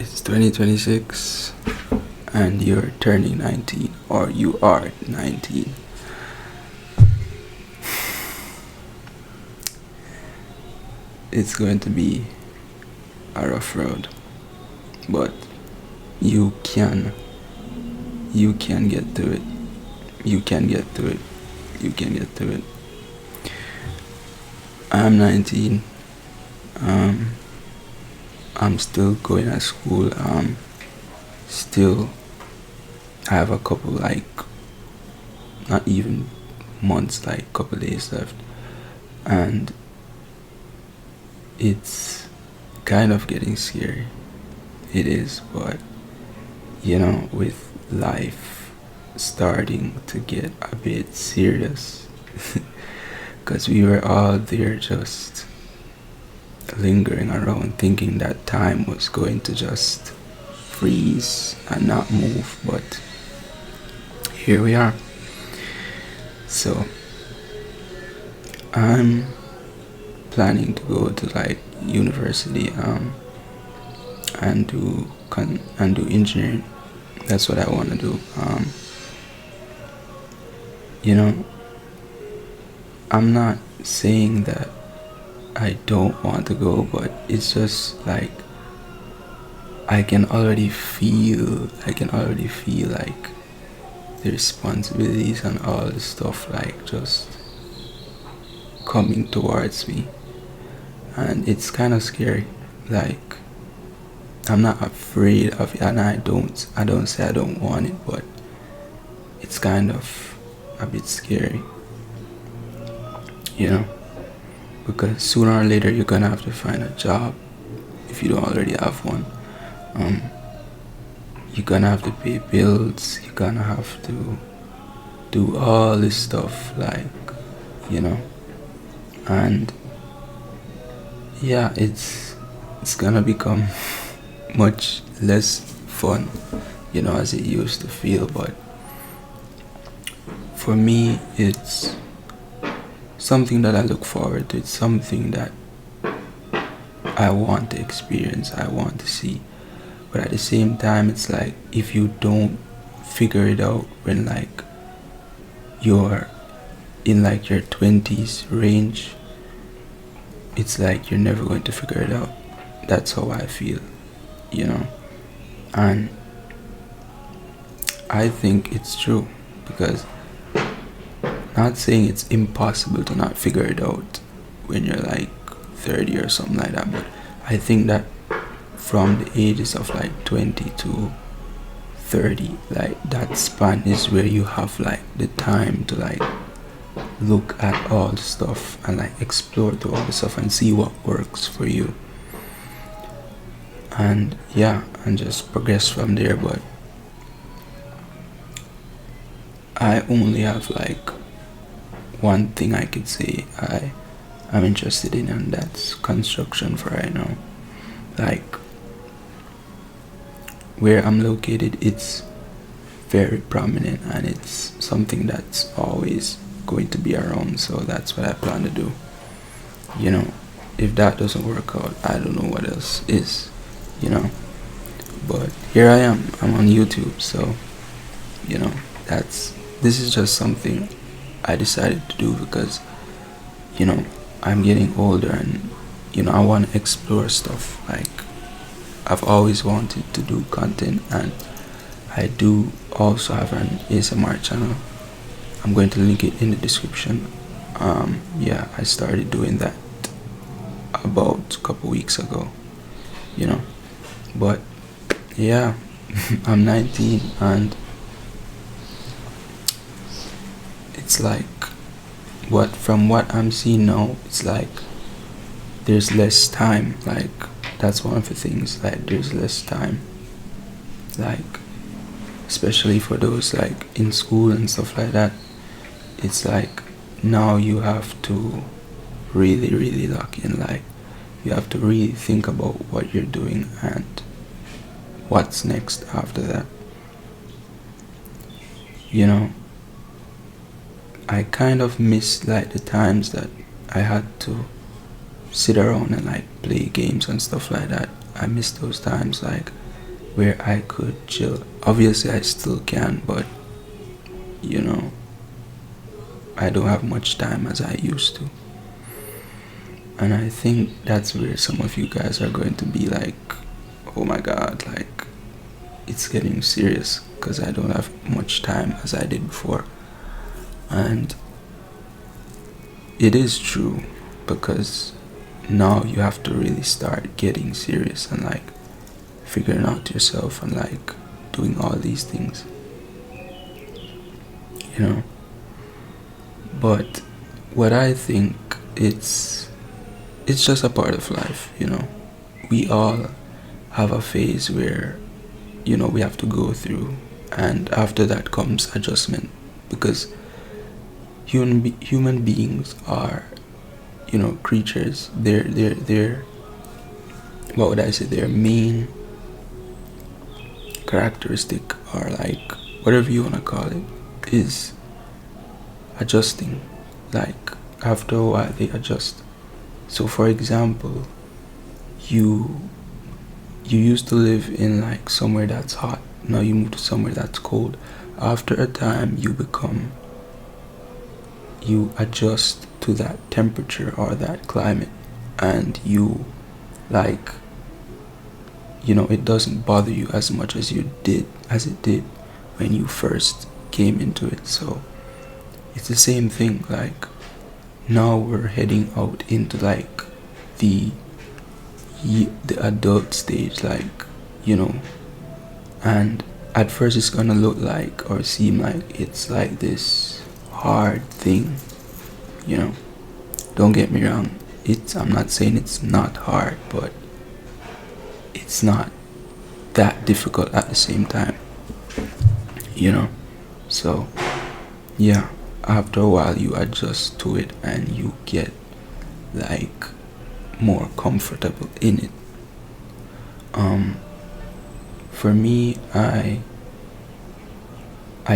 It's 2026 and you're turning 19, or you are 19. It's going to be a rough road, but you can get through it. You can get through it. You can get through it. I'm 19. I'm still going to school. Still have a couple, like, not even months, like couple days left, and it's kind of getting scary. It is, but with life starting to get a bit serious, because we were all there just lingering around thinking that time was going to just freeze and not move, but here we are. So I'm planning to go to like university and do engineering. That's what I want to do. I'm not saying that I don't want to go, but it's just like I can already feel like the responsibilities and all the stuff like just coming towards me, and it's kind of scary. Like, I'm not afraid of it, and I don't say I don't want it, but it's kind of a bit scary, because sooner or later you're gonna have to find a job if you don't already have one. You're gonna have to pay bills, you're gonna have to do all this stuff, like, and yeah, it's gonna become much less fun, as it used to feel. But for me, it's something that I look forward to. It's something that I want to experience, I want to see. But at the same time, it's like if you don't figure it out when like you're in like your 20s range, it's like you're never going to figure it out. That's how I feel, and I think it's true, because not saying it's impossible to not figure it out when you're like 30 or something like that, but I think that from the ages of like 20 to 30, like that span is where you have like the time to like look at all the stuff and like explore to all the stuff and see what works for you, and just progress from there. But I only have like one thing I could say I'm interested in, and that's construction for right now. Like, where I'm located, it's very prominent, and it's something that's always going to be around, so that's what I plan to do. If that doesn't work out, I don't know what else is, but here I am. I'm on YouTube, so this is just something I decided to do because I'm getting older, and I want to explore stuff. Like, I've always wanted to do content, and I do also have an ASMR channel. I'm going to link it in the description. I started doing that about a couple weeks ago, but yeah, I'm 19, and it's like, from what I'm seeing now, it's like there's less time. Like, that's one of the things, like there's less time, like especially for those like in school and stuff like that. It's like now you have to really lock in. Like, you have to really think about what you're doing and what's next after that. I kind of miss like the times that I had to sit around and like play games and stuff like that. I miss those times. Like, where I could chill. Obviously, I still can, but you know, I don't have much time as I used to. And I think that's where some of you guys are going to be like, oh my god, like it's getting serious because I don't have much time as I did before. And it is true, because now you have to really start getting serious and like figuring out yourself and like doing all these things, you know. But what I think, it's just a part of life, you know. We all have a phase where, you know, we have to go through, and after that comes adjustment, because human beings are, you know, creatures. They're what would I say, their main characteristic, or like whatever you want to call it, is adjusting. Like after a while they adjust. So for example, you you used to live in like somewhere that's hot, now you move to somewhere that's cold. After a time you adjust to that temperature or that climate, and you like, you know, it doesn't bother you as much as it did when you first came into it. So it's the same thing. Like now we're heading out into like the the adult stage, like, you know. And at first it's gonna look like or seem like it's like this hard thing, you know. Don't get me wrong, I'm not saying it's not hard, but it's not that difficult at the same time, you know. So yeah, after a while you adjust to it and you get like more comfortable in it. For me, I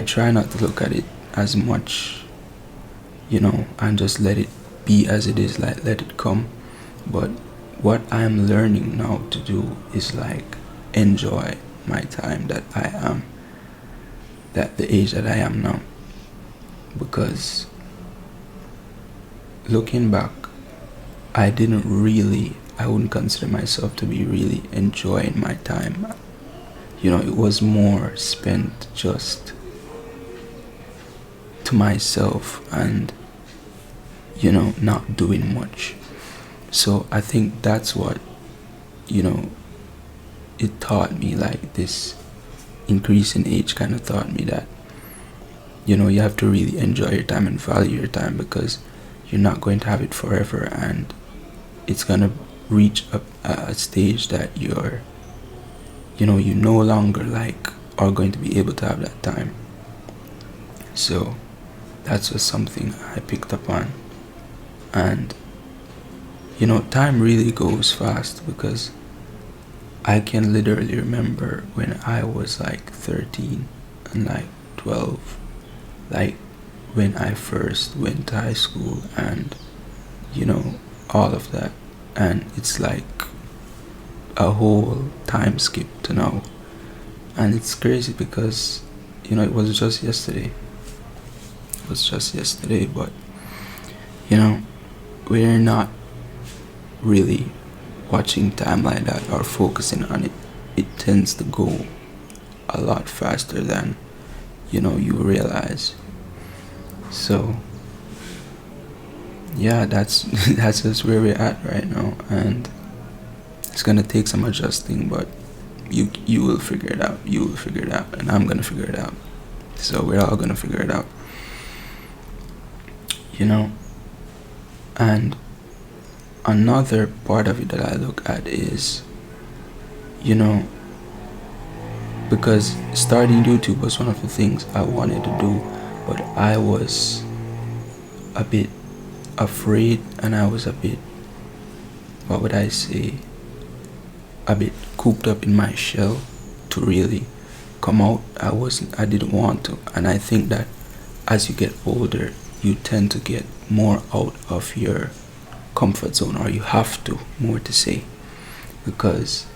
try not to look at it as much, you know, and just let it be as it is, like let it come. But what I'm learning now to do is like enjoy my time that I am, that the age that I am now. Because looking back, I wouldn't consider myself to be really enjoying my time. You know, it was more spent just to myself and, you know, not doing much. So I think that's what, you know, it taught me. Like this increase in age kind of taught me that, you know, you have to really enjoy your time and value your time, because you're not going to have it forever, and it's gonna reach a stage that you're, you know, you no longer like are going to be able to have that time. So that's just something I picked up on. And you know, time really goes fast, because I can literally remember when I was like 13 and like 12, like when I first went to high school, and you know, all of that. And it's like a whole time skip to now. And it's crazy because, you know, it was just yesterday. But you know, we're not really watching time like that or focusing on it. It tends to go a lot faster than, you know, you realize. So yeah, that's that's just where we're at right now, and it's gonna take some adjusting, but you will figure it out. You will figure it out, and I'm gonna figure it out. So we're all gonna figure it out, you know. And another part of it that I look at is, you know, because starting YouTube was one of the things I wanted to do, but I was a bit afraid, and I was a bit, what would I say, a bit cooped up in my shell to really come out. I didn't want to. And I think that as you get older, you tend to get more out of your comfort zone, or you have to, more to say, because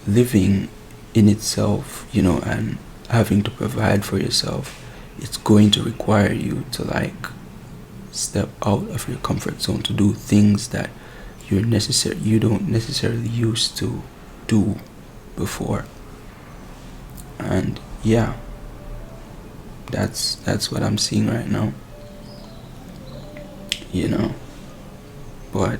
living in itself, and having to provide for yourself, it's going to require you to like step out of your comfort zone to do things that you don't necessarily used to do before. And yeah, that's what I'm seeing right now, you know. But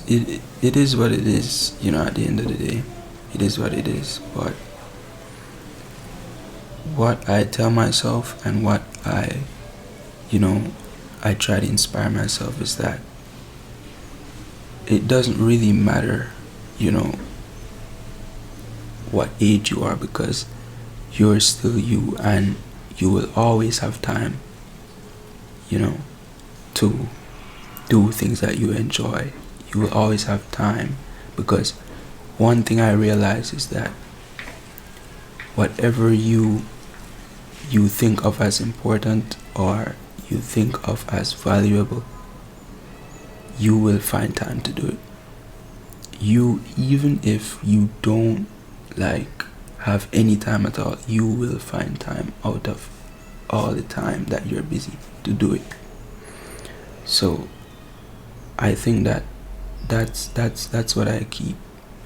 it is what it is, at the end of the day. It is what it is. But what I tell myself and what I try to inspire myself is that it doesn't really matter, what age you are, because you're still you, and you will always have time, to do things that you enjoy. You will always have time, because one thing I realize is that whatever you think of as important, or you think of as valuable, you will find time to do it. Even if you don't like have any time at all, you will find time out of all the time that you're busy to do it. So I think that's what I keep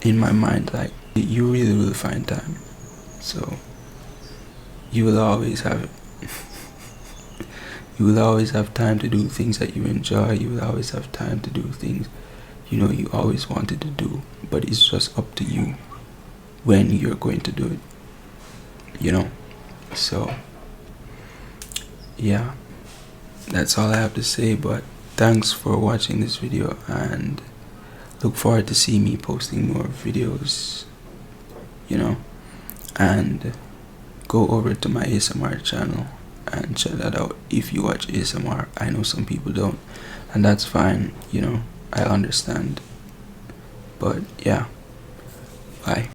in my mind. Like, you really will find time. So you will always have it. You will always have time to do things that you enjoy. You will always have time to do things you always wanted to do. But it's just up to you when you're going to do it. So yeah, that's all I have to say. But thanks for watching this video, and look forward to see me posting more videos, and go over to my ASMR channel and check that out if you watch ASMR. I know some people don't, and that's fine, I understand. But yeah, bye.